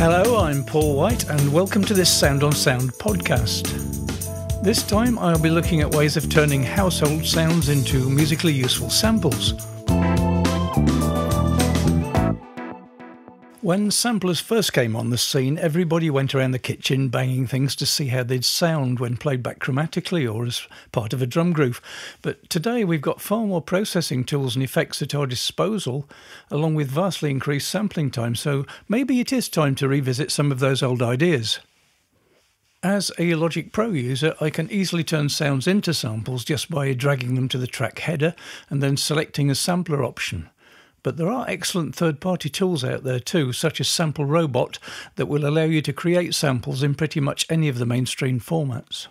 Hello, I'm Paul White and welcome to this Sound on Sound podcast. This time I'll be looking at ways of turning household sounds into musically useful samples. When samplers first came on the scene, everybody went around the kitchen banging things to see how they'd sound when played back chromatically or as part of a drum groove. But today we've got far more processing tools and effects at our disposal, along with vastly increased sampling time, so maybe it is time to revisit some of those old ideas. As a Logic Pro user, I can easily turn sounds into samples just by dragging them to the track header and then selecting a sampler option. But there are excellent third-party tools out there too, such as Sample Robot, that will allow you to create samples in pretty much any of the mainstream formats.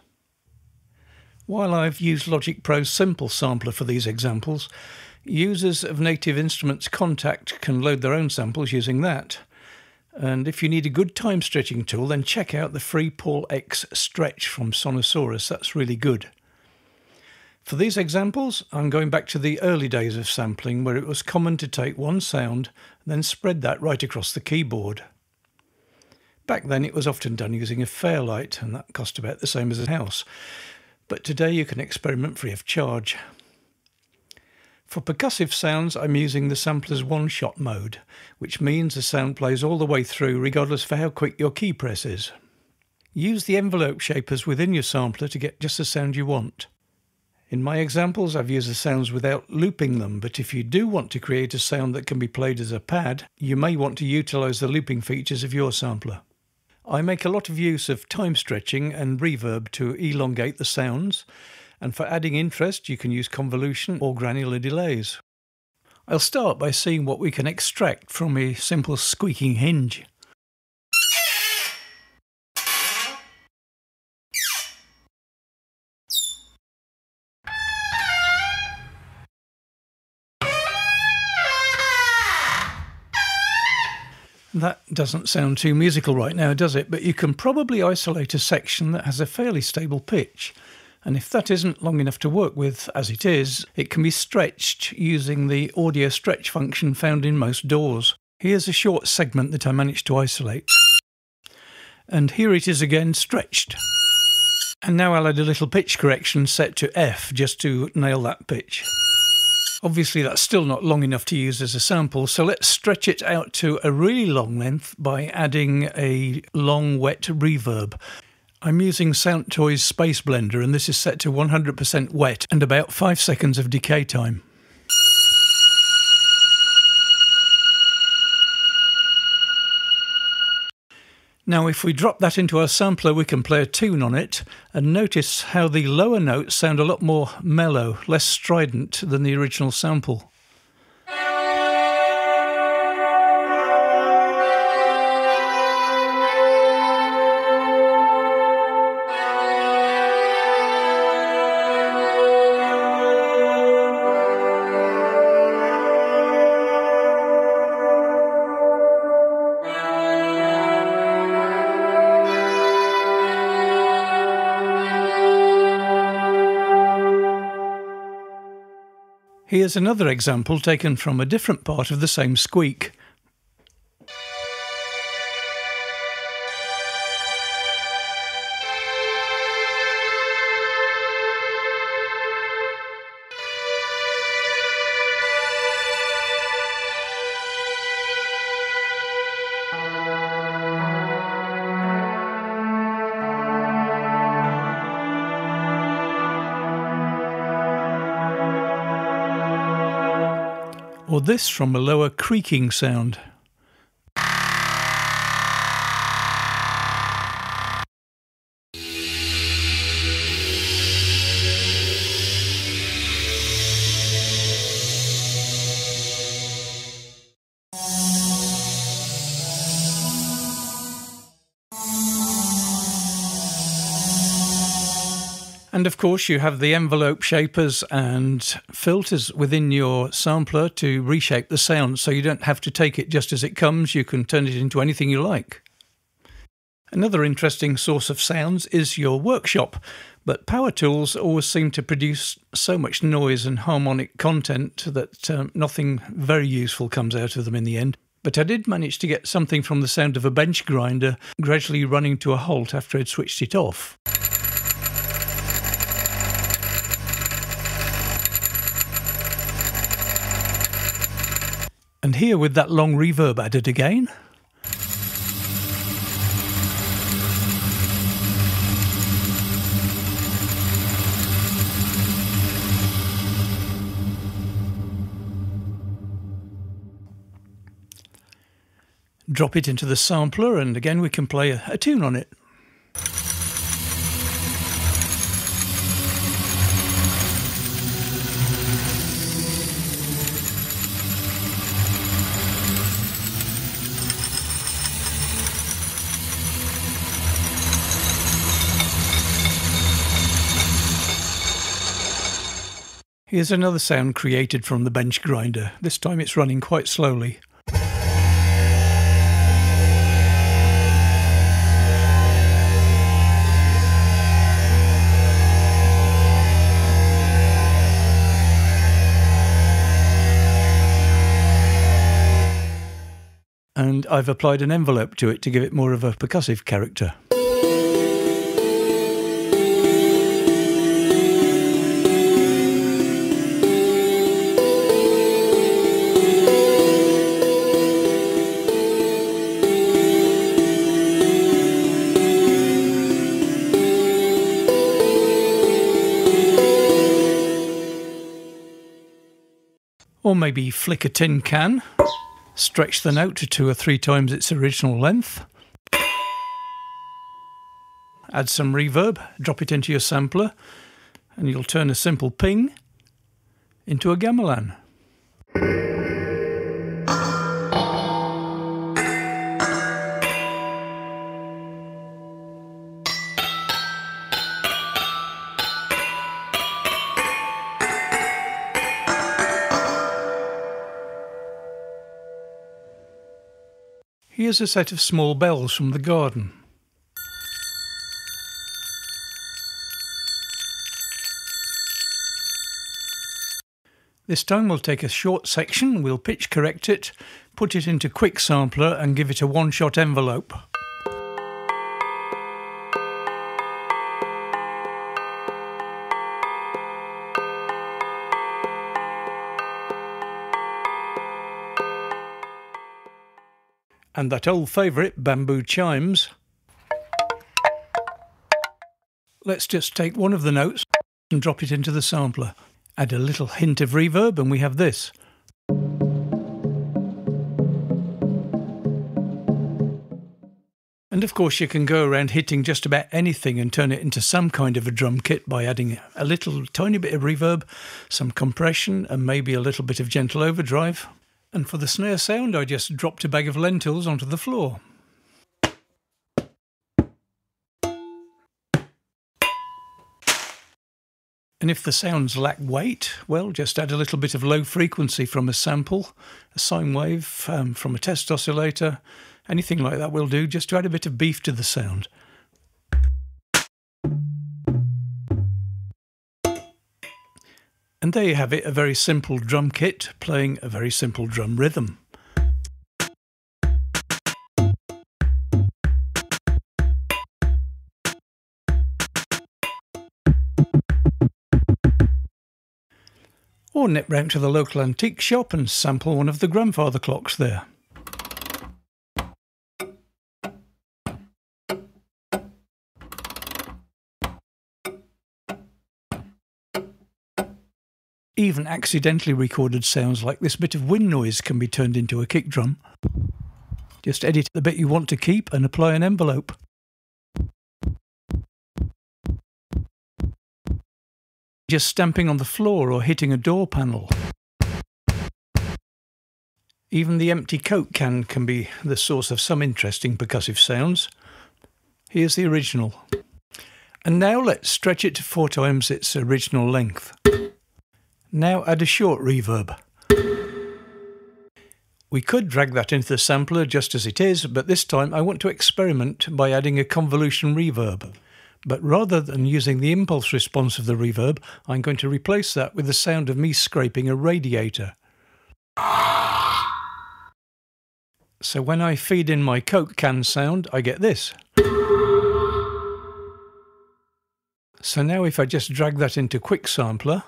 While I've used Logic Pro's Simple Sampler for these examples, users of Native Instruments Contact can load their own samples using that. And if you need a good time stretching tool, then check out the free Paul X Stretch from Sonosaurus. That's really good. For these examples, I'm going back to the early days of sampling, where it was common to take one sound and then spread that right across the keyboard. Back then it was often done using a Fairlight, and that cost about the same as a house. But today you can experiment free of charge. For percussive sounds, I'm using the sampler's one-shot mode, which means the sound plays all the way through regardless for how quick your key press is. Use the envelope shapers within your sampler to get just the sound you want. In my examples, I've used the sounds without looping them, but if you do want to create a sound that can be played as a pad, you may want to utilise the looping features of your sampler. I make a lot of use of time stretching and reverb to elongate the sounds, and for adding interest you can use convolution or granular delays. I'll start by seeing what we can extract from a simple squeaking hinge. That doesn't sound too musical right now, does it? But you can probably isolate a section that has a fairly stable pitch. And if that isn't long enough to work with, as it is, it can be stretched using the audio stretch function found in most DAWs. Here's a short segment that I managed to isolate. And here it is again, stretched. And now I'll add a little pitch correction set to F just to nail that pitch. Obviously that's still not long enough to use as a sample, so let's stretch it out to a really long length by adding a long wet reverb. I'm using Soundtoys Space Blender and this is set to 100% wet and about 5 seconds of decay time. Now if we drop that into our sampler we can play a tune on it and notice how the lower notes sound a lot more mellow, less strident than the original sample. Here's another example taken from a different part of the same squeak. Or this from a lower creaking sound. And of course you have the envelope shapers and filters within your sampler to reshape the sound, so you don't have to take it just as it comes, you can turn it into anything you like. Another interesting source of sounds is your workshop, but power tools always seem to produce so much noise and harmonic content that nothing very useful comes out of them in the end. But I did manage to get something from the sound of a bench grinder gradually running to a halt after I'd switched it off. And here with that long reverb added again. Drop it into the sampler and again we can play a tune on it. Here's another sound created from the bench grinder. This time it's running quite slowly. And I've applied an envelope to it to give it more of a percussive character. Or maybe flick a tin can, stretch the note to 2 or 3 times its original length, add some reverb, drop it into your sampler, and you'll turn a simple ping into a gamelan. Here's a set of small bells from the garden. This time we'll take a short section, we'll pitch correct it, put it into quick sampler and give it a one-shot envelope. And that old favourite, bamboo chimes. Let's just take one of the notes and drop it into the sampler. Add a little hint of reverb and we have this. And of course you can go around hitting just about anything and turn it into some kind of a drum kit by adding a little tiny bit of reverb, some compression and maybe a little bit of gentle overdrive. And for the snare sound, I just dropped a bag of lentils onto the floor. And if the sounds lack weight, well, just add a little bit of low frequency from a sample, a sine wave from a test oscillator, anything like that will do, just to add a bit of beef to the sound. And there you have it, a very simple drum kit playing a very simple drum rhythm. Or nip round to the local antique shop and sample one of the grandfather clocks there. Even accidentally recorded sounds like this bit of wind noise can be turned into a kick drum. Just edit the bit you want to keep and apply an envelope. Just stamping on the floor or hitting a door panel. Even the empty Coke can be the source of some interesting percussive sounds. Here's the original. And now let's stretch it to 4 times its original length. Now add a short reverb. We could drag that into the sampler just as it is, but this time I want to experiment by adding a convolution reverb. But rather than using the impulse response of the reverb, I'm going to replace that with the sound of me scraping a radiator. So when I feed in my Coke can sound, I get this. So now if I just drag that into Quick Sampler,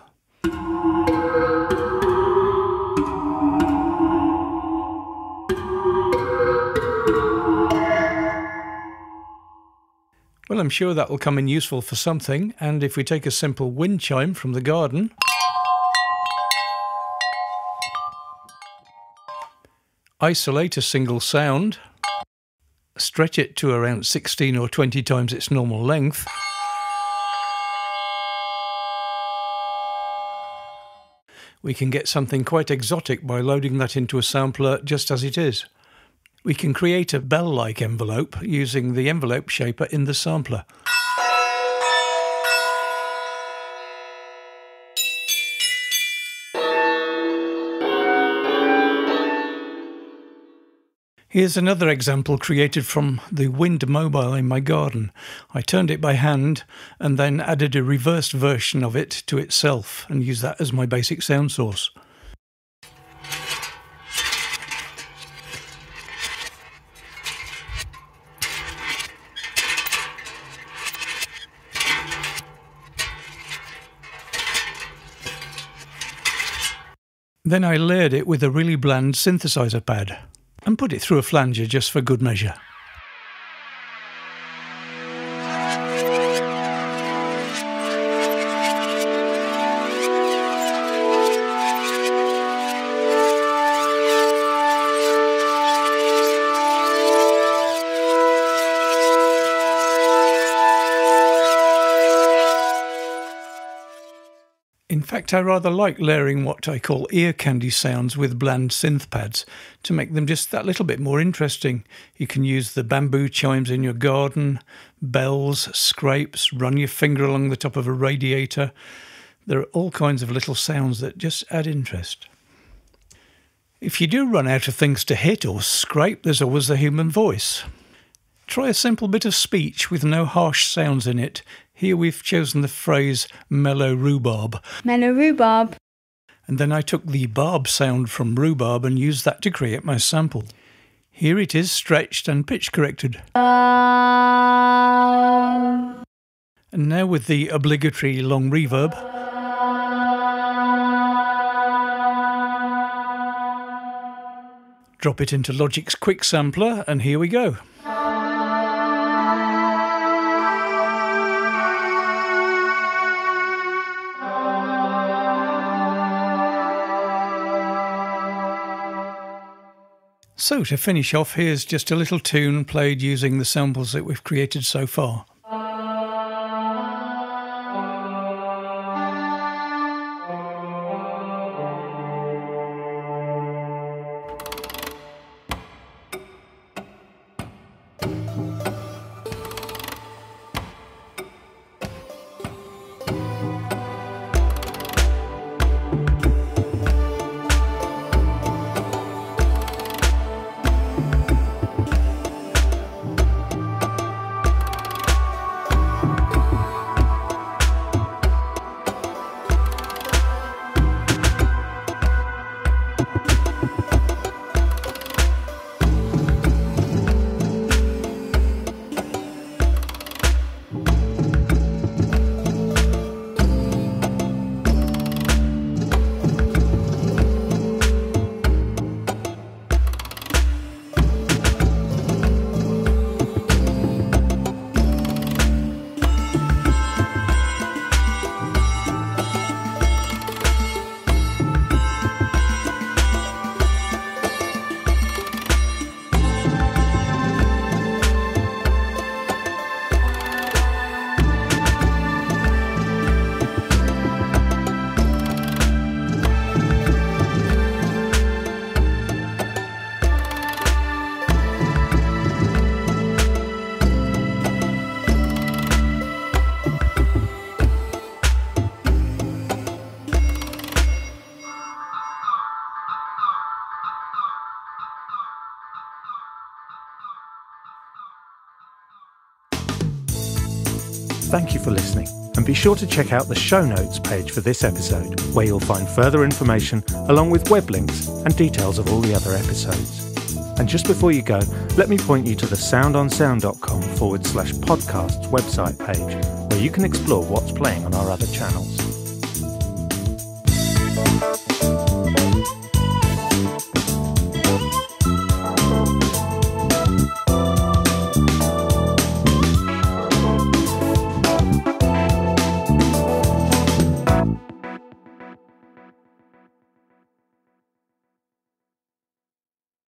well, I'm sure that will come in useful for something. And if we take a simple wind chime from the garden, isolate a single sound, stretch it to around 16 or 20 times its normal length, we can get something quite exotic by loading that into a sampler just as it is. We can create a bell-like envelope using the envelope shaper in the sampler. Here's another example created from the wind mobile in my garden. I turned it by hand and then added a reversed version of it to itself and used that as my basic sound source. Then I layered it with a really bland synthesizer pad and put it through a flanger just for good measure. In fact, I rather like layering what I call ear candy sounds with bland synth pads to make them just that little bit more interesting. You can use the bamboo chimes in your garden, bells, scrapes, run your finger along the top of a radiator. There are all kinds of little sounds that just add interest. If you do run out of things to hit or scrape, there's always the human voice. Try a simple bit of speech with no harsh sounds in it. Here we've chosen the phrase mellow rhubarb. Mellow rhubarb. And then I took the barb sound from rhubarb and used that to create my sample. Here it is stretched and pitch corrected. And now with the obligatory long reverb. Drop it into Logic's Quick Sampler and here we go. So to finish off, here's just a little tune played using the samples that we've created so far. Thank you for listening, and be sure to check out the show notes page for this episode, where you'll find further information along with web links and details of all the other episodes. And just before you go, let me point you to the soundonsound.com/podcasts website page, where you can explore what's playing on our other channels.